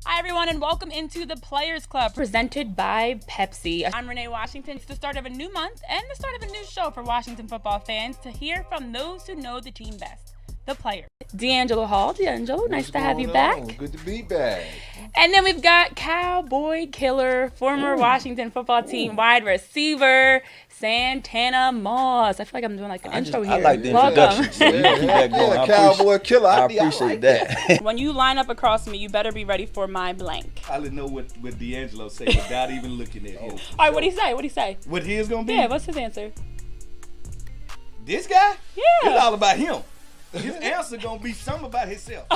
Hi everyone and welcome into the Players Club presented by Pepsi. I'm Renee Washington. It's the start of a new month and the start of a new show for Washington football fans to hear from those who know the team best, the players. D'Angelo Hall. D'Angelo, nice to have you back. Good to be back. And then we've got Cowboy Killer, former Washington football team wide receiver, Santana Moss. I feel like I'm doing like an intro here. I like the introduction, so you keep that going. Cowboy Killer. I appreciate that. When you line up across me, you better be ready for my blank. I didn't know what D'Angelo said without even looking at him. All right, what'd he say? What'd he say? What his gonna be? Yeah, what's his answer? This guy? Yeah. It's all about him. His answer gonna be something about himself.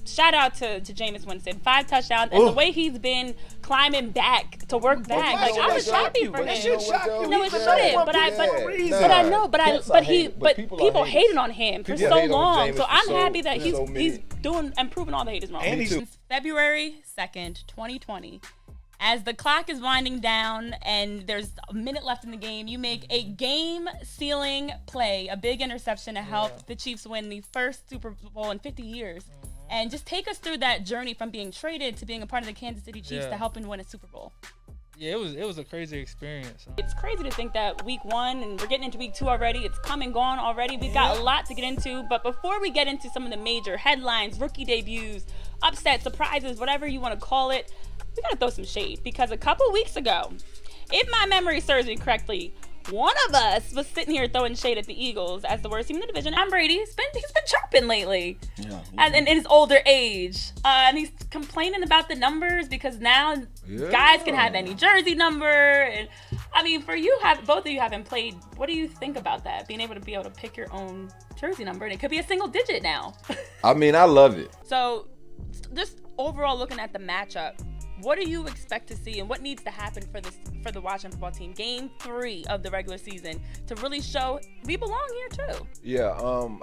Shout out to Jameis Winston, 5 touchdowns, and the way he's been climbing back to work back. Like I was happy for him. That should shock you. No, it shouldn't. But people hated on him for so long. So I'm happy that he's doing and proving all the haters wrong. And he's February 2nd, 2020. As the clock is winding down and there's a minute left in the game, you make a game-sealing play, a big interception to help the Chiefs win the first Super Bowl in 50 years. And just take us through that journey from being traded to being a part of the Kansas City Chiefs to helping win a Super Bowl. Yeah, it was a crazy experience. It's crazy to think that week 1 and we're getting into week 2 already. It's come and gone already. We've got a lot to get into. But before we get into some of the major headlines, rookie debuts, upsets, surprises, whatever you want to call it, we got to throw some shade. Because a couple weeks ago, if my memory serves me correctly, one of us was sitting here throwing shade at the Eagles as the worst team in the division. Tom Brady, he's been chirping lately, in his older age, and he's complaining about the numbers because now guys can have any jersey number. And I mean, for you, both of you haven't played. What do you think about that? Being able to pick your own jersey number, and it could be a single digit now. I mean, I love it. So, just overall looking at the matchup, what do you expect to see and what needs to happen for the Washington football team, game 3 of the regular season, to really show we belong here too? Yeah,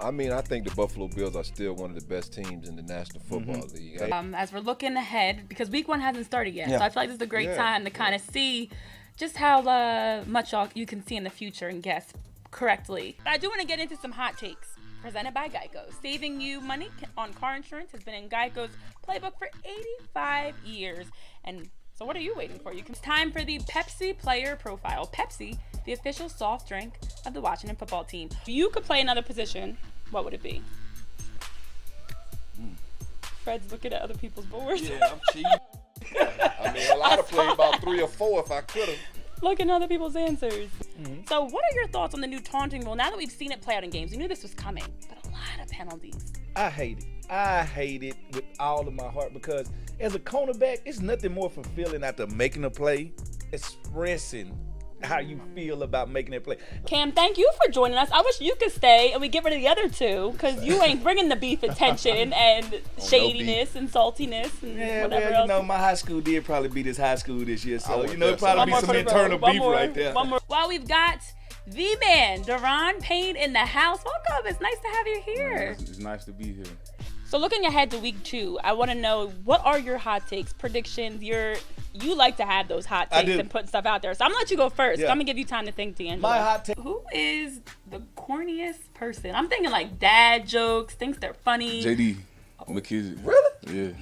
I mean, I think the Buffalo Bills are still one of the best teams in the National Football League. As we're looking ahead, because week 1 hasn't started yet, so I feel like this is a great time to kind of see just how much you can see in the future and guess correctly. But I do want to get into some hot takes. Presented by Geico. Saving you money on car insurance has been in Geico's playbook for 85 years. And so what are you waiting for? It's time for the Pepsi player profile. Pepsi, the official soft drink of the Washington football team. If you could play another position, what would it be? Fred's looking at other people's boards. Yeah, I'm cheating. I mean, I'd have played about 3 or 4 if I could have. Looking at other people's answers. So what are your thoughts on the new taunting rule? Now that we've seen it play out in games, we knew this was coming, but a lot of penalties. I hate it. I hate it with all of my heart because as a cornerback, it's nothing more fulfilling after making a play, expressing how you feel about making that play. Cam, thank you for joining us. I wish you could stay and we get rid of the other two because you ain't bringing the beef attention and shadiness and saltiness and whatever else. My high school did probably beat his high school this year, so it probably be some internal beef right there. One more. Well, we've got the man, Deron Payne, in the house. Welcome. It's nice to have you here. It's nice to be here. So looking ahead to week 2, I want to know, what are your hot takes, predictions? You like to have those hot takes and put stuff out there. So I'm going to let you go first. I'm going to give you time to think, D'Angelo. My hot take. Who is the corniest person? I'm thinking like dad jokes, thinks they're funny. JD McKissick. Really? Yeah.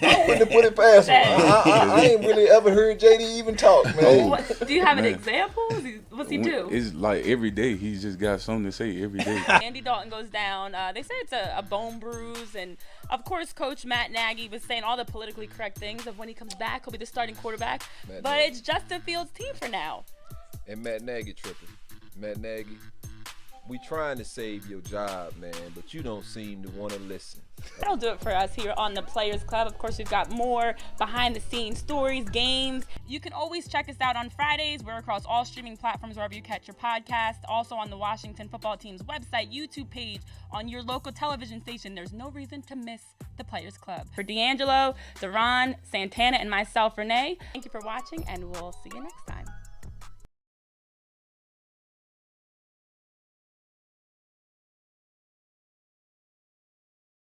I wouldn't put it past him. I ain't really ever heard JD even talk, man. Do you have an example? What's he do? It's like every day. He's just got something to say every day. Andy Dalton goes down. They say it's a bone bruise. And, of course, Coach Matt Nagy was saying all the politically correct things of when he comes back, he'll be the starting quarterback. But it's Justin Fields' team for now. And Matt Nagy tripping. Matt Nagy, we trying to save your job, man, but you don't seem to want to listen. That'll do it for us here on the Players Club. Of course, we've got more behind-the-scenes stories, games. You can always check us out on Fridays. We're across all streaming platforms wherever you catch your podcast. Also on the Washington football team's website, YouTube page, on your local television station. There's no reason to miss the Players Club. For D'Angelo, Deron, Santana, and myself, Renee, thank you for watching, and we'll see you next time.